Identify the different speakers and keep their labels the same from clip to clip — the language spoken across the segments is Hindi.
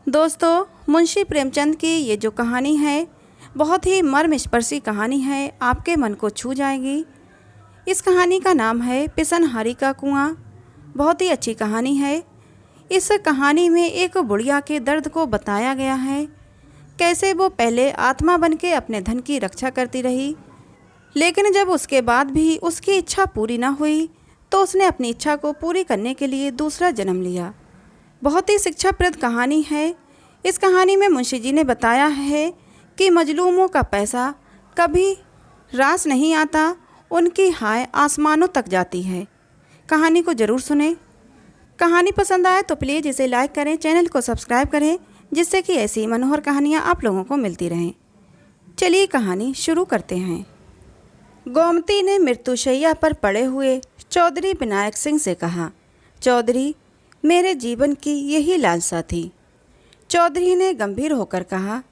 Speaker 1: दोस्तों, मुंशी प्रेमचंद की ये जो कहानी है बहुत ही मर्मस्पर्शी कहानी है, आपके मन को छू जाएगी। इस कहानी का नाम है पिसनहारी का कुआं। बहुत ही अच्छी कहानी है। इस कहानी में एक बुढ़िया के दर्द को बताया गया है, कैसे वो पहले आत्मा बन के अपने धन की रक्षा करती रही, लेकिन जब उसके बाद भी उसकी इच्छा पूरी न हुई तो उसने अपनी इच्छा को पूरी करने के लिए दूसरा जन्म लिया। बहुत ही शिक्षाप्रद कहानी है। इस कहानी में मुंशी जी ने बताया है कि मजलूमों का पैसा कभी रास नहीं आता, उनकी हाय आसमानों तक जाती है। कहानी को ज़रूर सुने। कहानी पसंद आए तो प्लीज़ इसे लाइक करें, चैनल को सब्सक्राइब करें, जिससे कि ऐसी मनोहर कहानियाँ आप लोगों को मिलती रहें। चलिए कहानी शुरू करते हैं। गोमती ने मृत्युशैया पर पड़े हुए चौधरी विनायक सिंह से कहा, चौधरी, मेरे जीवन की यही लालसा थी। चौधरी ने गंभीर होकर कहा,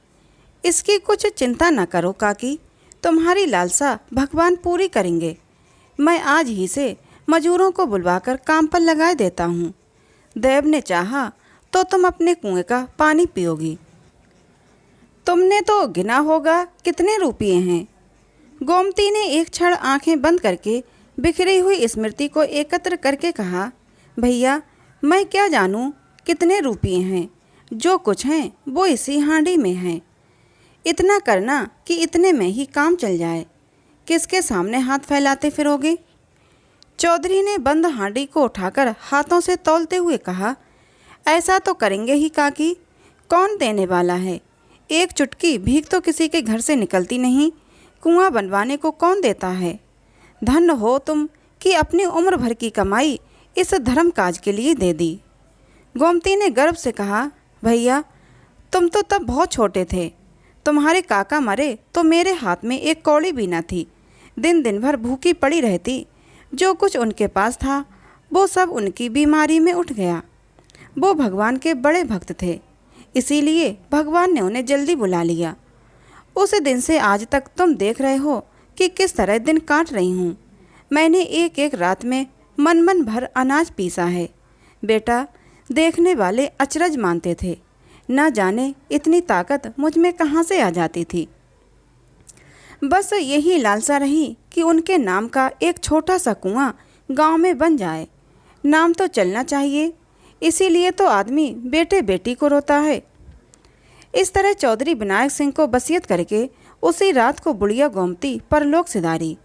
Speaker 1: इसकी कुछ चिंता न करो काकी, तुम्हारी लालसा भगवान पूरी करेंगे। मैं आज ही से मजूरों को बुलवाकर काम पर लगा देता हूँ। देव ने चाहा तो तुम अपने कुएं का पानी पियोगी। तुमने तो गिना होगा कितने रुपये हैं। गोमती ने एक क्षण आंखें बंद करके बिखरी हुई स्मृति को एकत्र करके कहा, भैया, मैं क्या जानूं कितने रुपये हैं। जो कुछ हैं वो इसी हांडी में हैं। इतना करना कि इतने में ही काम चल जाए। किसके सामने हाथ फैलाते फिरोगे। चौधरी ने बंद हांडी को उठाकर हाथों से तौलते हुए कहा, ऐसा तो करेंगे ही काकी, कौन देने वाला है। एक चुटकी भीख तो किसी के घर से निकलती नहीं। कुआं बनवाने को कौन देता है। धन्य हो तुम कि अपनी उम्र भर की कमाई इस धर्म काज के लिए दे दी। गोमती ने गर्व से कहा, भैया, तुम तो तब बहुत छोटे थे। तुम्हारे काका मरे तो मेरे हाथ में एक कौड़ी भी न थी। दिन दिन भर भूखी पड़ी रहती। जो कुछ उनके पास था वो सब उनकी बीमारी में उठ गया। वो भगवान के बड़े भक्त थे, इसीलिए भगवान ने उन्हें जल्दी बुला लिया। उस दिन से आज तक तुम देख रहे हो कि किस तरह दिन काट रही हूँ। मैंने एक एक रात में मन भर अनाज पीसा है। बेटा, देखने वाले अचरज मानते थे, न जाने इतनी ताकत मुझ में कहाँ से आ जाती थी। बस यही लालसा रही कि उनके नाम का एक छोटा सा कुआं गांव में बन जाए। नाम तो चलना चाहिए, इसीलिए तो आदमी बेटे बेटी को रोता है। इस तरह चौधरी विनायक सिंह को वसीयत करके उसी रात को बुढ़िया गोमती परलोक सिधारी।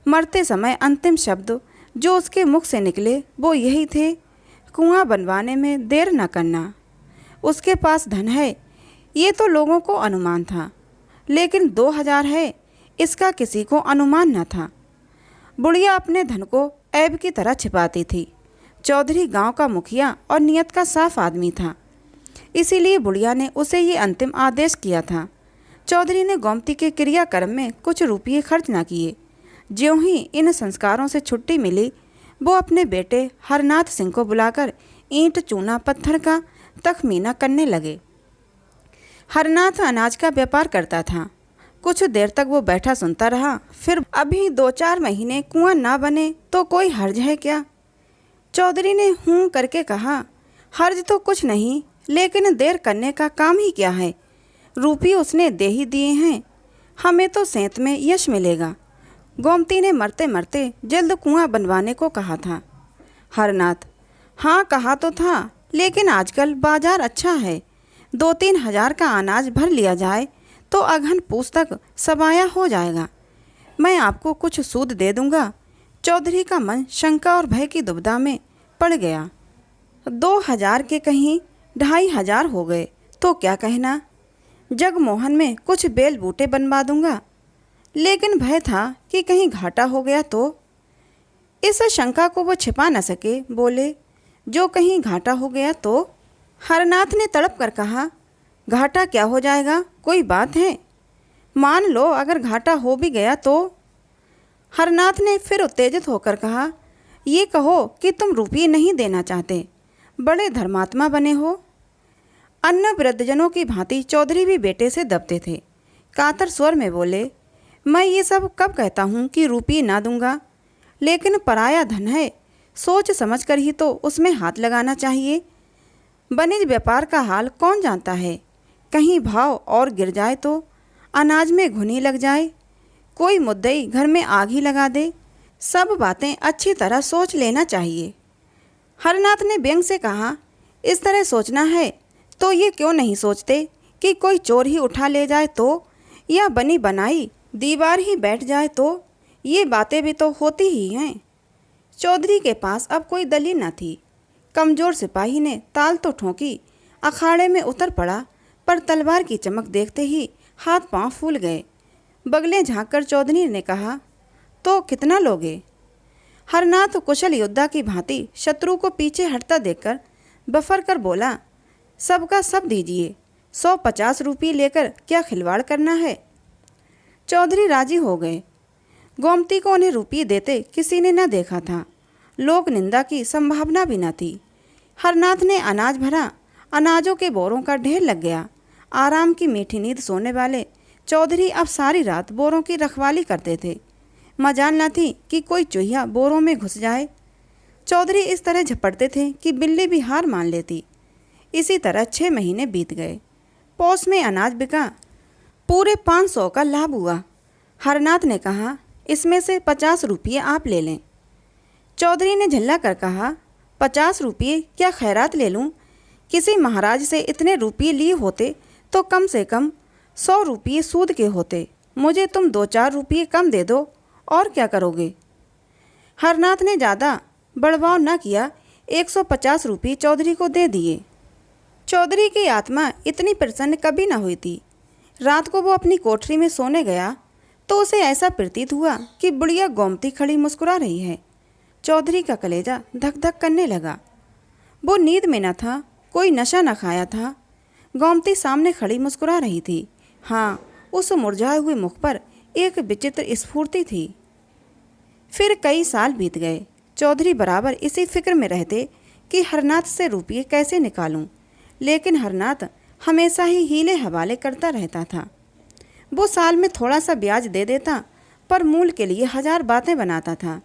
Speaker 1: मरते समय अंतिम शब्द जो उसके मुख से निकले वो यही थे, कुआं बनवाने में देर न करना। उसके पास धन है ये तो लोगों को अनुमान था, लेकिन 2000 है इसका किसी को अनुमान न था। बुढ़िया अपने धन को ऐब की तरह छिपाती थी। चौधरी गांव का मुखिया और नियत का साफ आदमी था, इसीलिए बुढ़िया ने उसे ये अंतिम आदेश किया था। चौधरी ने गोमती के क्रियाक्रम में कुछ रुपये खर्च न किए। ज्यों ही इन संस्कारों से छुट्टी मिली, वो अपने बेटे हरनाथ सिंह को बुलाकर ईंट चूना पत्थर का तखमीना करने लगे। हरनाथ अनाज का व्यापार करता था। कुछ देर तक वो बैठा सुनता रहा। फिर अभी 2-4 महीने कुआं ना बने तो कोई हर्ज है क्या। चौधरी ने हूँ करके कहा, हर्ज तो कुछ नहीं, लेकिन देर करने का काम ही क्या है। रुपये उसने दे ही दिए हैं, हमें तो सेंत में यश मिलेगा। गोमती ने मरते मरते जल्द कुआं बनवाने को कहा था। हरनाथ, हाँ कहा तो था, लेकिन आजकल बाजार अच्छा है। 2-3 हजार का अनाज भर लिया जाए तो अघन पूस तक सबाया हो जाएगा। मैं आपको कुछ सूद दे दूंगा। चौधरी का मन शंका और भय की दुविधा में पड़ गया। 2000 के कहीं 2500 हो गए तो क्या कहना। जगमोहन में कुछ बेल बूटे बनवा दूंगा, लेकिन भय था कि कहीं घाटा हो गया तो। इस शंका को वो छिपा न सके, बोले, जो कहीं घाटा हो गया तो। हरनाथ ने तड़प कर कहा, घाटा क्या हो जाएगा, कोई बात है। मान लो अगर घाटा हो भी गया तो। हरनाथ ने फिर उत्तेजित होकर कहा, ये कहो कि तुम रुपये नहीं देना चाहते, बड़े धर्मात्मा बने हो। अन्य वृद्धजनों की भांति चौधरी भी बेटे से दबते थे। कातर स्वर में बोले, मैं ये सब कब कहता हूँ कि रुपये ना दूंगा, लेकिन पराया धन है, सोच समझ कर ही तो उसमें हाथ लगाना चाहिए। वनिज व्यापार का हाल कौन जानता है। कहीं भाव और गिर जाए तो अनाज में घुनी लग जाए, कोई मुद्दई घर में आग ही लगा दे। सब बातें अच्छी तरह सोच लेना चाहिए। हरनाथ ने व्यंग से कहा, इस तरह सोचना है तो ये क्यों नहीं सोचते कि कोई चोर ही उठा ले जाए तो, या बनी बनाई दीवार ही बैठ जाए तो। ये बातें भी तो होती ही हैं। चौधरी के पास अब कोई दलील न थी। कमज़ोर सिपाही ने ताल तो ठोंकी, अखाड़े में उतर पड़ा, पर तलवार की चमक देखते ही हाथ पांव फूल गए। बगलें झांककर चौधरी ने कहा, तो कितना लोगे? हरनाथ कुशल योद्धा की भांति शत्रु को पीछे हटता देखकर बफर कर बोला, सबका सब दीजिए, 150 रुपये लेकर क्या खिलवाड़ करना है। चौधरी राजी हो गए। गोमती को उन्हें रुपये देते किसी ने न देखा था। लोक निंदा की संभावना भी न थी। हरनाथ ने अनाज भरा, अनाजों के बोरों का ढेर लग गया। आराम की मीठी नींद सोने वाले चौधरी अब सारी रात बोरों की रखवाली करते थे। मजाल न थी कि कोई चूहिया बोरों में घुस जाए। चौधरी इस तरह झपटते थे कि बिल्ली भी हार मान लेती। इसी तरह 6 महीने बीत गए। पौष में अनाज बिका, पूरे 500 का लाभ हुआ। हरनाथ ने कहा, इसमें से 50 रुपये आप ले लें। चौधरी ने झल्ला कर कहा, 50 रुपये क्या खैरात ले लूं? किसी महाराज से इतने रुपये लिए होते तो कम से कम 100 रुपये सूद के होते। मुझे तुम 2-4 रुपये कम दे दो, और क्या करोगे? हरनाथ ने ज़्यादा बड़वाव न किया, 150 रुपये चौधरी को दे दिए। चौधरी की आत्मा इतनी प्रसन्न कभी न हुई थी। रात को वो अपनी कोठरी में सोने गया तो उसे ऐसा प्रतीत हुआ कि बुढ़िया गोमती खड़ी मुस्कुरा रही है। चौधरी का कलेजा धक धक करने लगा। वो नींद में न था, कोई नशा न खाया था। गोमती सामने खड़ी मुस्कुरा रही थी। हाँ, उस मुरझाए हुए मुख पर एक विचित्र स्फूर्ति थी। फिर कई साल बीत गए। चौधरी बराबर इसी फिक्र में रहते कि हरनाथ से रुपये कैसे निकालूं, लेकिन हरनाथ हमेशा ही हीले हवाले करता रहता था। वो साल में थोड़ा सा ब्याज दे देता, पर मूल के लिए 1000 बातें बनाता था।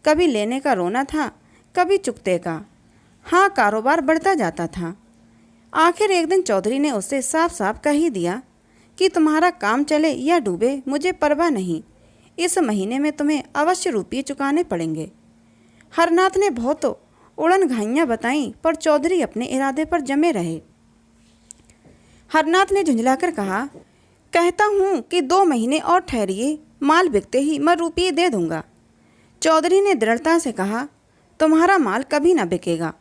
Speaker 1: कभी लेने का रोना था, कभी चुकते का। हाँ, कारोबार बढ़ता जाता था। आखिर एक दिन चौधरी ने उससे साफ साफ कह ही दिया कि तुम्हारा काम चले या डूबे मुझे परवाह नहीं, इस महीने में तुम्हें अवश्य रुपये चुकाने पड़ेंगे। हरनाथ ने बहुत उड़न घाइयाँ बताईं, पर चौधरी अपने इरादे पर जमे रहे। हरनाथ ने झुंझलाकर कहा, कहता हूँ कि 2 महीने और ठहरिए, माल बिकते ही मैं रुपये दे दूँगा। चौधरी ने दृढ़ता से कहा, तुम्हारा माल कभी ना बिकेगा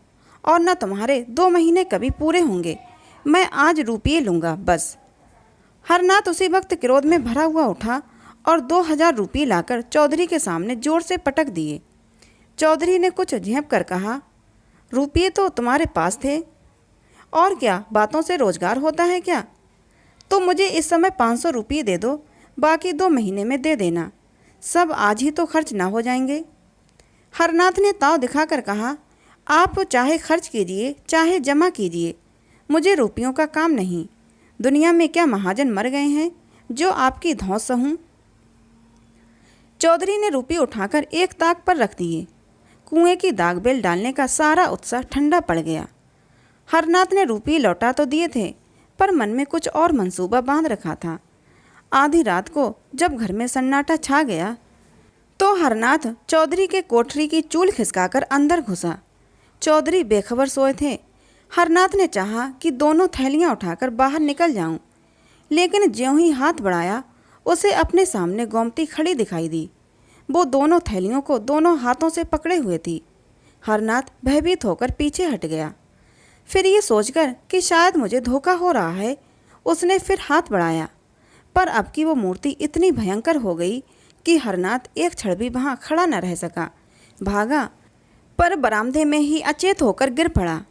Speaker 1: और न तुम्हारे 2 महीने कभी पूरे होंगे। मैं आज रुपये लूँगा बस। हरनाथ उसी वक्त क्रोध में भरा हुआ उठा और 2000 रुपये लाकर चौधरी के सामने जोर से पटक दिए। चौधरी ने कुछ झेंप कर कहा, रुपये तो तुम्हारे पास थे, और क्या बातों से रोजगार होता है क्या? तो मुझे इस समय 500 रुपये दे दो, बाकी 2 महीने में दे देना। सब आज ही तो खर्च ना हो जाएंगे। हरनाथ ने ताव दिखाकर कहा, आप चाहे खर्च कीजिए चाहे जमा कीजिए, मुझे रुपयों का काम नहीं। दुनिया में क्या महाजन मर गए हैं जो आपकी धौंस सहूं? चौधरी ने रुपये उठाकर एक ताक पर रख दिए। कुएं की दागबेल डालने का सारा उत्साह ठंडा पड़ गया। हरनाथ ने रुपये लौटा तो दिए थे, पर मन में कुछ और मंसूबा बांध रखा था। आधी रात को जब घर में सन्नाटा छा गया तो हरनाथ चौधरी के कोठरी की चूल खिसकाकर अंदर घुसा। चौधरी बेखबर सोए थे। हरनाथ ने चाहा कि दोनों थैलियां उठाकर बाहर निकल जाऊं, लेकिन ज्यों ही हाथ बढ़ाया उसे अपने सामने गोमती खड़ी दिखाई दी। वो दोनों थैलियों को दोनों हाथों से पकड़े हुए थी। हरनाथ भयभीत होकर पीछे हट गया। फिर ये सोचकर कि शायद मुझे धोखा हो रहा है, उसने फिर हाथ बढ़ाया, पर अब की वो मूर्ति इतनी भयंकर हो गई कि हरनाथ एक क्षण भी वहाँ खड़ा न रह सका। भागा, पर बरामदे में ही अचेत होकर गिर पड़ा।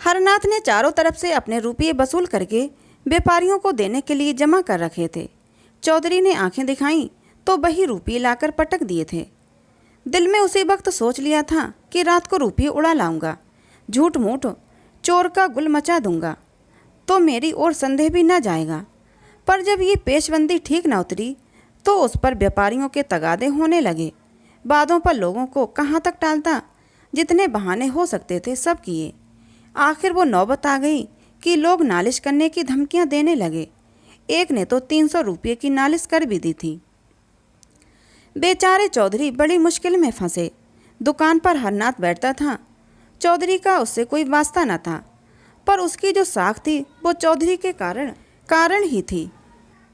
Speaker 1: हरनाथ ने चारों तरफ से अपने रुपये वसूल करके व्यापारियों को देने के लिए जमा कर रखे थे। चौधरी ने आंखें दिखाईं तो वही रुपये लाकर पटक दिए थे। दिल में उसी वक्त सोच लिया था कि रात को रुपये उड़ा लाऊंगा, झूठ मूठ चोर का गुल मचा दूंगा, तो मेरी ओर संदेह भी न जाएगा। पर जब ये पेशबंदी ठीक न उतरी तो उस पर व्यापारियों के तगादे होने लगे। बातों पर लोगों को कहाँ तक टालता, जितने बहाने हो सकते थे सब किए। आखिर वो नौबत आ गई कि लोग नालिश करने की धमकियां देने लगे। एक ने तो 300 रुपये की नालिश कर भी दी थी। बेचारे चौधरी बड़ी मुश्किल में फंसे। दुकान पर हरनाथ बैठता था। चौधरी का उससे कोई वास्ता न था, पर उसकी जो साख थी वो चौधरी के कारण ही थी।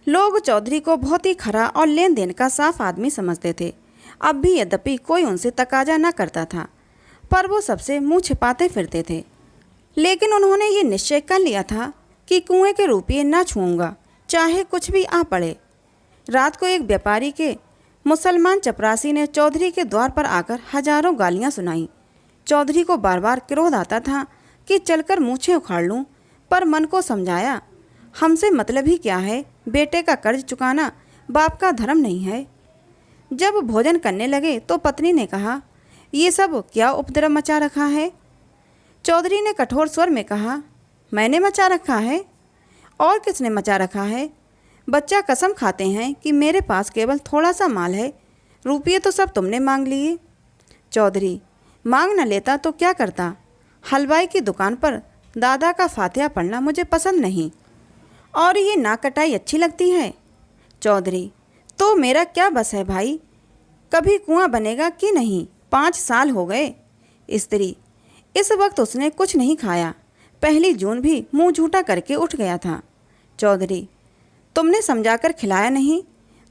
Speaker 1: लोग चौधरी को बहुत ही खरा और लेन देन का साफ आदमी समझते थे। अब भी यद्यपि कोई उनसे तकाजा न करता था, पर वो सबसे मुंह छिपाते फिरते थे। लेकिन उन्होंने ये निश्चय कर लिया था कि कुएं के रुपये न छूऊंगा, चाहे कुछ भी आ पड़े। रात को एक व्यापारी के मुसलमान चपरासी ने चौधरी के द्वार पर आकर हजारों गालियां सुनाई। चौधरी को बार बार क्रोध आता था कि चलकर मूछें उखाड़ लूं, पर मन को समझाया, हमसे मतलब ही क्या है, बेटे का कर्ज चुकाना बाप का धर्म नहीं है। जब भोजन करने लगे तो पत्नी ने कहा, ये सब क्या उपद्रव मचा रखा है? चौधरी ने कठोर स्वर में कहा, मैंने मचा रखा है? और किसने मचा रखा है? बच्चा कसम खाते हैं कि मेरे पास केवल थोड़ा सा माल है, रुपये तो सब तुमने मांग लिए। चौधरी, मांग न लेता तो क्या करता? हलवाई की दुकान पर दादा का फातिहा पढ़ना मुझे पसंद नहीं, और ये नाक कटाई अच्छी लगती है। चौधरी, तो मेरा क्या बस है भाई, कभी कुआं बनेगा कि नहीं? 5 साल हो गए। स्त्री, इस वक्त उसने कुछ नहीं खाया, 1 जून भी मुंह झूठा करके उठ गया था। चौधरी, तुमने समझाकर खिलाया नहीं,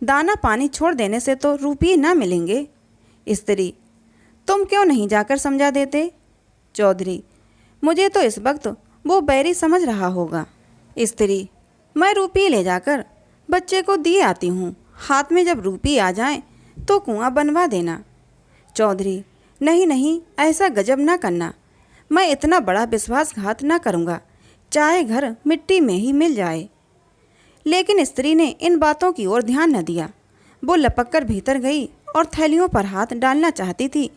Speaker 1: दाना पानी छोड़ देने से तो रुपये ना मिलेंगे। स्त्री, तुम क्यों नहीं जाकर समझा देते? चौधरी, मुझे तो इस वक्त वो बैरी समझ रहा होगा। स्त्री, मैं रुपये ले जाकर बच्चे को दिए आती हूँ, हाथ में जब रुपये आ जाएं तो कुआं बनवा देना। चौधरी, नहीं नहीं, ऐसा गजब ना करना, मैं इतना बड़ा विश्वासघात ना करूँगा, चाहे घर मिट्टी में ही मिल जाए। लेकिन स्त्री ने इन बातों की ओर ध्यान न दिया। वो लपक कर भीतर गई और थैलियों पर हाथ डालना चाहती थी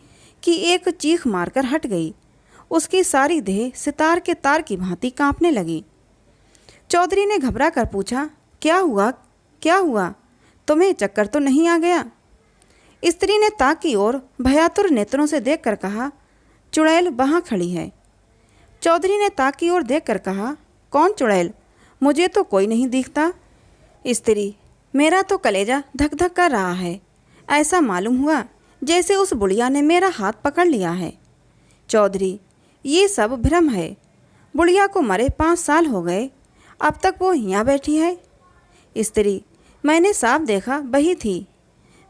Speaker 1: कि एक चीख मारकर हट गई। उसकी सारी देह सितार के तार की भांति कांपने लगी। चौधरी ने घबरा कर पूछा, क्या हुआ, क्या हुआ? तुम्हें चक्कर तो नहीं आ गया? स्त्री ने ताक की ओर भयातुर नेत्रों से देखकर कहा, चुड़ैल वहाँ खड़ी है। चौधरी ने ताक की ओर देखकर कहा, कौन चुड़ैल? मुझे तो कोई नहीं दिखता। स्त्री, मेरा तो कलेजा धक धक कर रहा है, ऐसा मालूम हुआ जैसे उस बुढ़िया ने मेरा हाथ पकड़ लिया है। चौधरी, ये सब भ्रम है, बुढ़िया को मरे 5 साल हो गए, अब तक वो यहाँ बैठी है। स्त्री, मैंने साफ देखा, वही थी।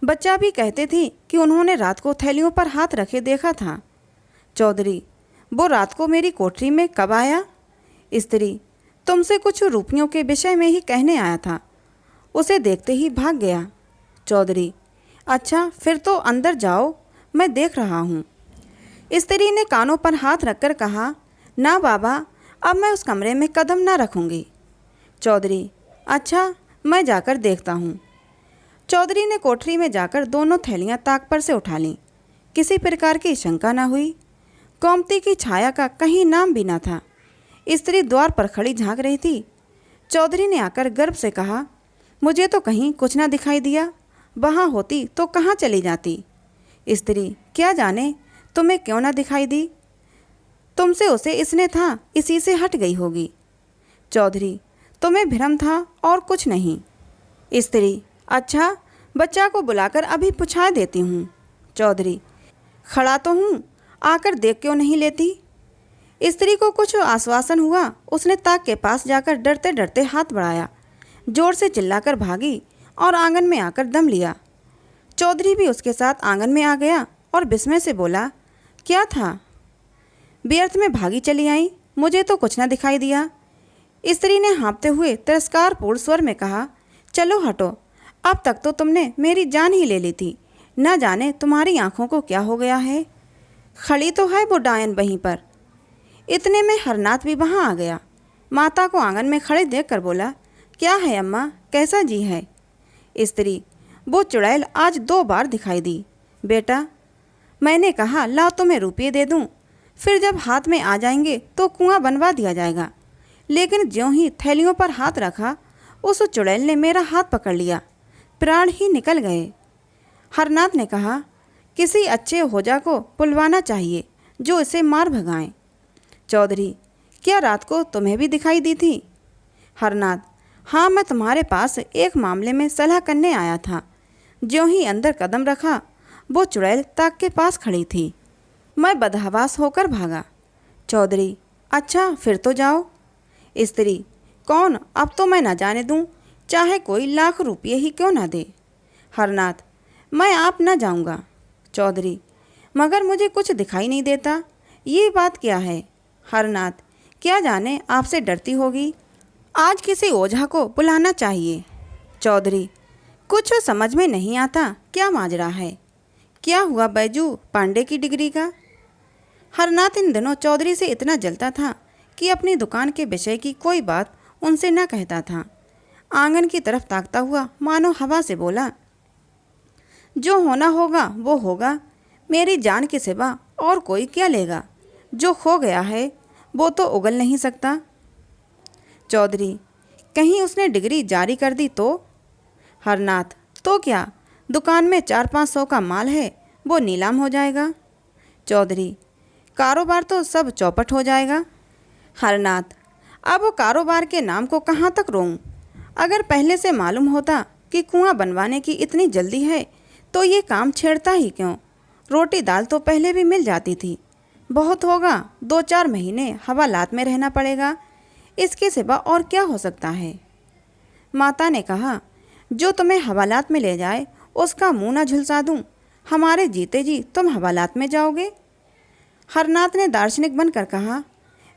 Speaker 1: बच्चा भी कहते थे कि उन्होंने रात को थैलियों पर हाथ रखे देखा था। चौधरी, वो रात को मेरी कोठरी में कब आया? स्त्री, तुमसे कुछ रुपयों के विषय में ही कहने आया था, उसे देखते ही भाग गया। चौधरी, अच्छा फिर तो अंदर जाओ, मैं देख रहा हूँ। स्त्री ने कानों पर हाथ रखकर कहा, ना बाबा, अब मैं उस कमरे में कदम ना रखूँगी। चौधरी, अच्छा मैं जाकर देखता हूँ। चौधरी ने कोठरी में जाकर दोनों थैलियाँ ताक पर से उठा लीं। किसी प्रकार की शंका न हुई। गोमती की छाया का कहीं नाम भी न था। स्त्री द्वार पर खड़ी झांक रही थी। चौधरी ने आकर गर्व से कहा, मुझे तो कहीं कुछ ना दिखाई दिया, वहाँ होती तो कहाँ चली जाती। स्त्री, क्या जाने तुम्हें क्यों ना दिखाई दी, तुमसे उसे इसने था, इसी से हट गई होगी। चौधरी, तुम्हें भ्रम था और कुछ नहीं। स्त्री, अच्छा बच्चा को बुलाकर अभी पूछा देती हूँ। चौधरी, खड़ा तो हूँ, आकर देख क्यों नहीं लेती। स्त्री को कुछ आश्वासन हुआ। उसने ताक के पास जाकर डरते डरते हाथ बढ़ाया, जोर से चिल्लाकर भागी और आंगन में आकर दम लिया। चौधरी भी उसके साथ आंगन में आ गया और विस्मय से बोला, क्या था? व्यर्थ में भागी चली आई, मुझे तो कुछ न दिखाई दिया। स्त्री ने हाँफते हुए तिरस्कारपूर्ण स्वर में कहा, चलो हटो, अब तक तो तुमने मेरी जान ही ले ली थी, न जाने तुम्हारी आंखों को क्या हो गया है। खड़ी तो है वो डायन वहीं पर। इतने में हरनाथ भी वहाँ आ गया। माता को आंगन में खड़े देखकर बोला, क्या है अम्मा, कैसा जी है? स्त्री, वो चुड़ैल आज 2 बार दिखाई दी। बेटा, मैंने कहा लाओ तुम्हें रुपये दे दूं, फिर जब हाथ में आ जाएंगे तो कुआं बनवा दिया जाएगा, लेकिन ज्यों ही थैलियों पर हाथ रखा उस चुड़ैल ने मेरा हाथ पकड़ लिया, प्राण ही निकल गए। हरनाथ ने कहा, किसी अच्छे होजा को बुलवाना चाहिए जो इसे मार भगाएं। चौधरी, क्या रात को तुम्हें भी दिखाई दी थी? हरनाथ, हाँ, मैं तुम्हारे पास एक मामले में सलाह करने आया था। ज्यों ही अंदर कदम रखा, वो चुड़ैल ताक के पास खड़ी थी। मैं बदहवास होकर भागा। चौधरी, अच्छा फिर तो जाओ। स्त्री, कौन? अब तो मैं ना जाने दूं, चाहे कोई लाख रुपये ही क्यों ना दे। हरनाथ, मैं आप ना जाऊंगा। चौधरी, मगर मुझे कुछ दिखाई नहीं देता, ये बात क्या है? हरनाथ, क्या जाने आपसे डरती होगी, आज किसी ओझा को बुलाना चाहिए। चौधरी, कुछ समझ में नहीं आता, क्या माजरा है? क्या हुआ बैजू पांडे की डिग्री का? हरनाथ इन दिनों चौधरी से इतना जलता था कि अपनी दुकान के विषय की कोई बात उनसे न कहता था। आंगन की तरफ ताकता हुआ मानो हवा से बोला, जो होना होगा वो होगा, मेरी जान के सिवा और कोई क्या लेगा? जो खो गया है वो तो उगल नहीं सकता। चौधरी, कहीं उसने डिग्री जारी कर दी तो? हरनाथ, तो क्या, दुकान में 400-500 का माल है, वो नीलाम हो जाएगा। चौधरी, कारोबार तो सब चौपट हो जाएगा। हरनाथ, अब वो कारोबार के नाम को कहाँ तक रोऊं? अगर पहले से मालूम होता कि कुआं बनवाने की इतनी जल्दी है तो ये काम छेड़ता ही क्यों? रोटी दाल तो पहले भी मिल जाती थी। बहुत होगा 2-4 महीने हवालात में रहना पड़ेगा, इसके सिवा और क्या हो सकता है? माता ने कहा, जो तुम्हें हवालात में ले जाए उसका मुंह ना झुलसा दूं, हमारे जीते जी तुम हवालात में जाओगे। हरनाथ ने दार्शनिक बनकर कहा,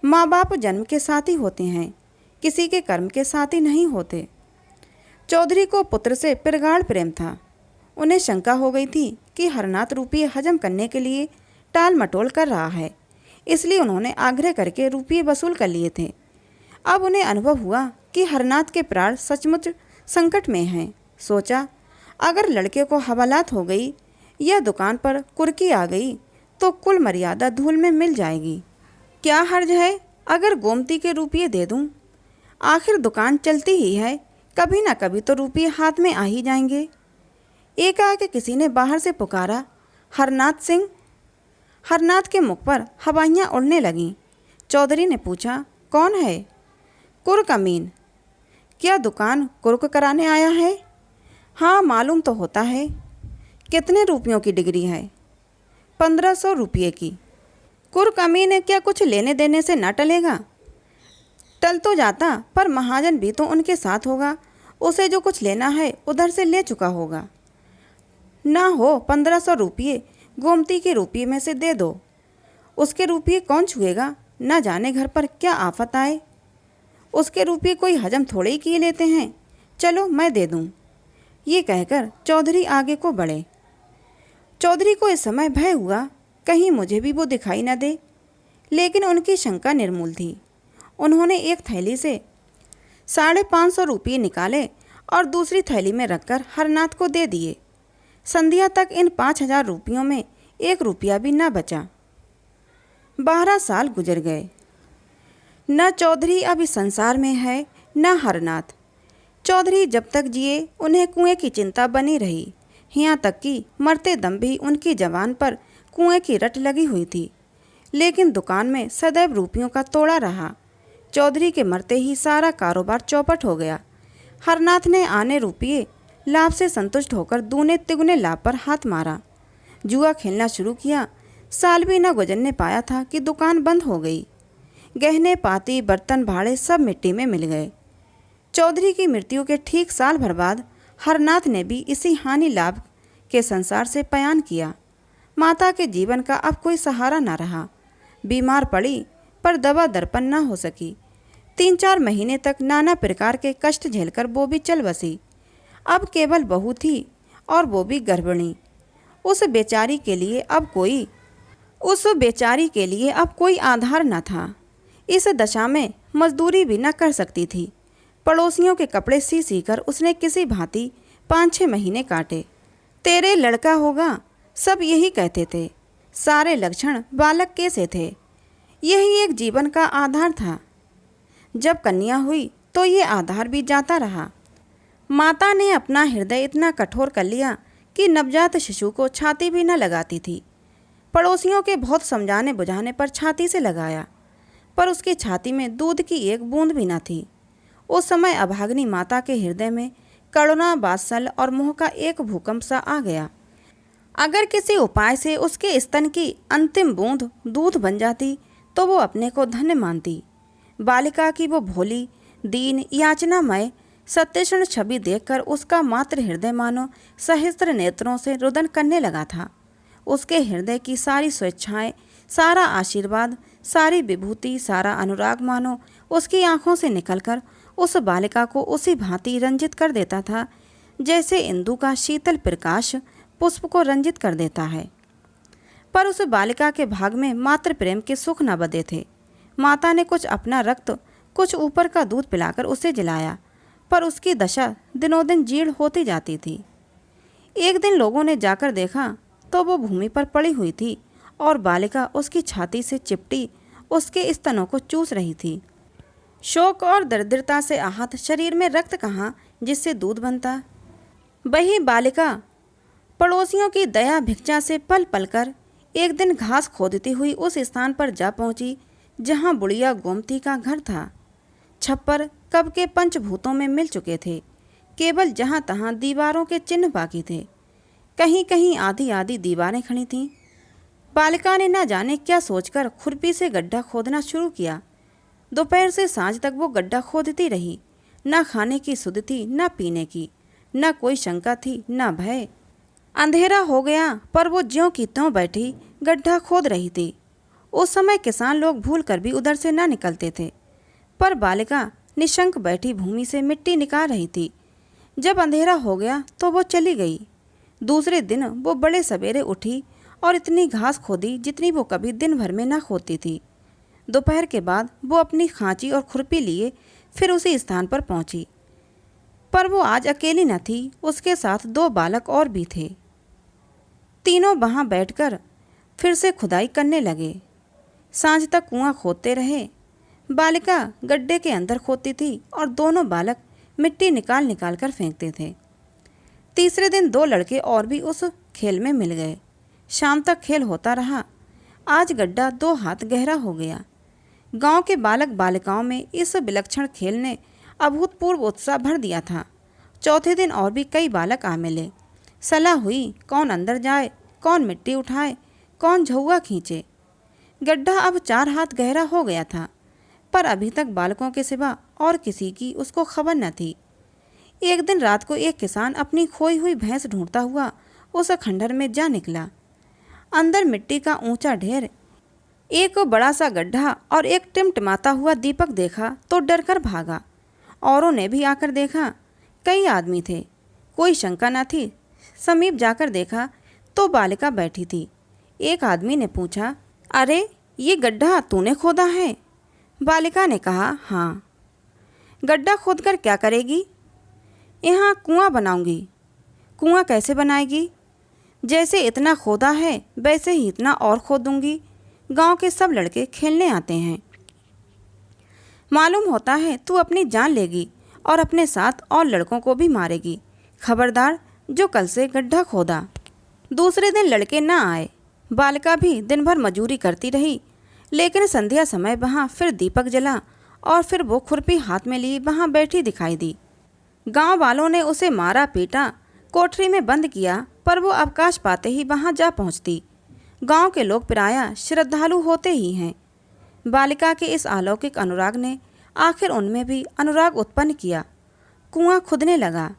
Speaker 1: माँ बाप जन्म के साथी होते हैं, किसी के कर्म के साथी नहीं होते। चौधरी को पुत्र से प्रगाढ़ प्रेम था। उन्हें शंका हो गई थी कि हरनाथ रुपये हजम करने के लिए टाल मटोल कर रहा है, इसलिए उन्होंने आग्रह करके रुपये वसूल कर लिए थे। अब उन्हें अनुभव हुआ कि हरनाथ के प्राण सचमुच संकट में हैं। सोचा, अगर लड़के को हवालात हो गई या दुकान पर कुर्की आ गई तो कुल मर्यादा धूल में मिल जाएगी। क्या हर्ज है अगर गोमती के रुपये दे दूं? आखिर दुकान चलती ही है, कभी ना कभी तो रुपये हाथ में आ ही जाएंगे। एकाएक किसी ने बाहर से पुकारा, हरनाथ सिंह। हरनाथ के मुख पर हवाइयाँ उड़ने लगीं। चौधरी ने पूछा, कौन है? कुर्क अमीन। क्या दुकान कुर्क कराने आया है? हाँ, मालूम तो होता है। कितने रुपयों की डिग्री है? 1500 रुपये की। कुर्क अमीन, क्या कुछ लेने देने से ना टलेगा? टल तो जाता, पर महाजन भी तो उनके साथ होगा, उसे जो कुछ लेना है उधर से ले चुका होगा। ना हो 1500 रुपये गोमती के रुपये में से दे दो। उसके रुपये कौन छुएगा, ना जाने घर पर क्या आफत आए। उसके रुपये कोई हजम थोड़े ही किए लेते हैं, चलो मैं दे दूं। ये कहकर चौधरी आगे को बढ़े। चौधरी को इस समय भय हुआ कहीं मुझे भी वो दिखाई न दे, लेकिन उनकी शंका निर्मूल थी। उन्होंने एक थैली से 550 रुपये निकाले और दूसरी थैली में रखकर हरनाथ को दे दिए। संध्या तक इन 5000 रुपयों में 1 रुपया भी न बचा। 12 साल गुजर गए। न चौधरी अब इस संसार में है, न हरनाथ। चौधरी जब तक जिए उन्हें कुएं की चिंता बनी रही, यहाँ तक कि मरते दम भी उनकी जबान पर कुएं की रट लगी हुई थी। लेकिन दुकान में सदैव रुपयों का तोड़ा रहा। चौधरी के मरते ही सारा कारोबार चौपट हो गया। हरनाथ ने आने रुपये लाभ से संतुष्ट होकर दूने तिगुने लाभ पर हाथ मारा। जुआ खेलना शुरू किया। साल भी न गुजरने पाया था कि दुकान बंद हो गई। गहने पाती बर्तन भाड़े सब मिट्टी में मिल गए। चौधरी की मृत्यु के ठीक साल भर बाद हरनाथ ने भी इसी हानि लाभ के संसार से पयान किया। माता के जीवन का अब कोई सहारा न रहा। बीमार पड़ी पर दवा दर्पण न हो सकी। 3-4 महीने तक नाना प्रकार के कष्ट झेलकर वो भी चल बसी। अब केवल बहू थी और वो भी गर्भिणी। उस बेचारी के लिए अब कोई आधार न था। इस दशा में मजदूरी भी न कर सकती थी। पड़ोसियों के कपड़े सी कर उसने किसी भांति 5-6 महीने काटे। तेरे लड़का होगा, सब यही कहते थे। सारे लक्षण बालक के से थे। यही एक जीवन का आधार था। जब कन्या हुई तो ये आधार भी जाता रहा। माता ने अपना हृदय इतना कठोर कर लिया कि नवजात शिशु को छाती भी न लगाती थी। पड़ोसियों के बहुत समझाने बुझाने पर छाती से लगाया। पर उसकी छाती में दूध की एक बूंद भी न थी। उस समय अभागिनी माता के हृदय में करुणा, वात्सल्य और मोह का एक भूकंप सा आ गया। अगर किसी उपाय से उसके स्तन की अंतिम बूंद दूध बन जाती तो वो अपने को धन्य मानती। बालिका की वो भोली, दीन, याचनामय, सत्यक्षण छवि देखकर उसका मातृ हृदय मानो सहस्त्र नेत्रों से रुदन करने लगा था। उसके हृदय की सारी स्वेच्छाएं, सारा आशीर्वाद, सारी विभूति, सारा अनुराग मानो उसकी आंखों से निकलकर उस बालिका को उसी भांति रंजित कर देता था जैसे इंदु का शीतल प्रकाश पुष्प को रंजित कर देता है। पर उस बालिका के भाग में मातृ प्रेम के सुख न बंधे थे। माता ने कुछ अपना रक्त, कुछ ऊपर का दूध पिलाकर उसे जिलाया, पर उसकी दशा दिनों दिन जीर्ण होती जाती थी। एक दिन लोगों ने जाकर देखा तो वो भूमि पर पड़ी हुई थी और बालिका उसकी छाती से चिपटी उसके स्तनों को चूस रही थी। शोक और दरिद्रता से आहत शरीर में रक्त कहाँ जिससे दूध बनता। वही बालिका पड़ोसियों की दया भिक्षा से पल पल कर एक दिन घास खोदती हुई उस स्थान पर जा पहुंची जहां बुढ़िया गोमती का घर था। छप्पर कब के पंचभूतों में मिल चुके थे, केवल जहां तहां दीवारों के चिन्ह बाकी थे। कहीं कहीं आधी आधी दीवारें खड़ी थीं। बालिका ने न जाने क्या सोचकर खुरपी से गड्ढा खोदना शुरू किया। दोपहर से सांझ तक वो गड्ढा खोदती रही। न खाने की सुध थी, न पीने की, न कोई शंका थी, न भय। अंधेरा हो गया पर वो ज्यों की त्यों बैठी गड्ढा खोद रही थी। उस समय किसान लोग भूल कर भी उधर से न निकलते थे, पर बालिका निशंक बैठी भूमि से मिट्टी निकाल रही थी। जब अंधेरा हो गया तो वो चली गई। दूसरे दिन वो बड़े सवेरे उठी और इतनी घास खोदी जितनी वो कभी दिन भर में न खोदती थी। दोपहर के बाद वो अपनी खांची और खुरपी लिए फिर उसी स्थान पर पहुंची। पर वो आज अकेली न थी, उसके साथ 2 बालक और भी थे। तीनों वहाँ बैठकर फिर से खुदाई करने लगे। सांझ तक कुआं खोदते रहे। बालिका गड्ढे के अंदर खोदती थी और दोनों बालक मिट्टी निकाल निकाल कर फेंकते थे। तीसरे दिन 2 लड़के और भी उस खेल में मिल गए। शाम तक खेल होता रहा। आज गड्ढा 2 हाथ गहरा हो गया। गांव के बालक बालिकाओं में इस विलक्षण खेल ने अभूतपूर्व उत्साह भर दिया था। चौथे दिन और भी कई बालक आ मिले। सलाह हुई कौन अंदर जाए, कौन मिट्टी उठाए, कौन झउआ खींचे। गड्ढा अब 4 हाथ गहरा हो गया था, पर अभी तक बालकों के सिवा और किसी की उसको खबर न थी। एक दिन रात को एक किसान अपनी खोई हुई भैंस ढूंढता हुआ उस खंडहर में जा निकला। अंदर मिट्टी का ऊंचा ढेर, एक बड़ा सा गड्ढा और एक टिमटिमाता हुआ दीपक देखा तो डरकर भागा। औरों ने भी आकर देखा। कई आदमी थे, कोई शंका न थी। समीप जाकर देखा तो बालिका बैठी थी। एक आदमी ने पूछा, अरे ये गड्ढा तूने खोदा है? बालिका ने कहा, हाँ। गड्ढा खोदकर क्या करेगी? यहाँ कुआं बनाऊंगी। कुआं कैसे बनाएगी? जैसे इतना खोदा है वैसे ही इतना और खोदूंगी। गांव के सब लड़के खेलने आते हैं। मालूम होता है तू अपनी जान लेगी और अपने साथ और लड़कों को भी मारेगी। खबरदार जो कल से गड्ढा खोदा। दूसरे दिन लड़के न आए। बालिका भी दिन भर मजूरी करती रही, लेकिन संध्या समय वहाँ फिर दीपक जला और फिर वो खुरपी हाथ में ली वहाँ बैठी दिखाई दी। गांव वालों ने उसे मारा पीटा, कोठरी में बंद किया, पर वो अवकाश पाते ही वहाँ जा पहुँचती। गांव के लोग प्रायः श्रद्धालु होते ही हैं। बालिका के इस अलौकिक अनुराग ने आखिर उनमें भी अनुराग उत्पन्न किया। कुआं खुदने लगा।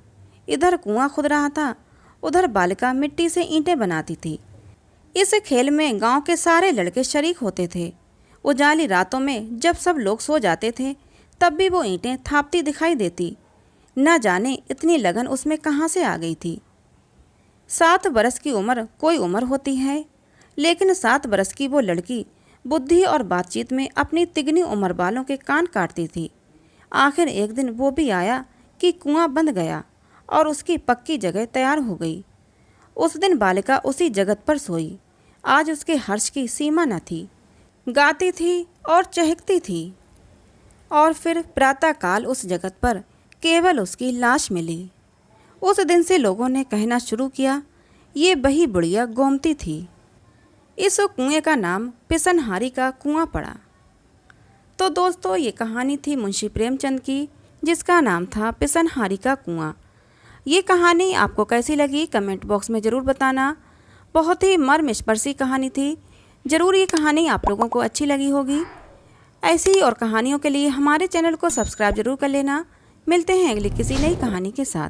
Speaker 1: इधर कुआं खुद रहा था, उधर बालिका मिट्टी से ईंटें बनाती थी। इस खेल में गांव के सारे लड़के शरीक होते थे। उजाली रातों में जब सब लोग सो जाते थे तब भी वो ईंटें थापती दिखाई देती। न जाने इतनी लगन उसमें कहाँ से आ गई थी। 7 बरस की उम्र कोई उम्र होती है, लेकिन 7 बरस की वो लड़की बुद्धि और बातचीत में अपनी तिगनी उम्र वालों के कान काटती थी। आखिर एक दिन वो भी आया कि कुआं बंद गया और उसकी पक्की जगह तैयार हो गई। उस दिन बालिका उसी जगत पर सोई। आज उसके हर्ष की सीमा न थी। गाती थी और चहकती थी। और फिर प्रातःकाल उस जगत पर केवल उसकी लाश मिली। उस दिन से लोगों ने कहना शुरू किया, ये वही बुढ़िया गोमती थी। इस कुएं का नाम पिसनहारी का कुआं पड़ा। तो दोस्तों ये कहानी थी मुंशी प्रेमचंद की, जिसका नाम था पिसनहारी का कुआं। ये कहानी आपको कैसी लगी कमेंट बॉक्स में ज़रूर बताना। बहुत ही मर्मस्पर्शी कहानी थी। ज़रूर ये कहानी आप लोगों को अच्छी लगी होगी। ऐसी ही और कहानियों के लिए हमारे चैनल को सब्सक्राइब जरूर कर लेना। मिलते हैं अगली किसी नई कहानी के साथ।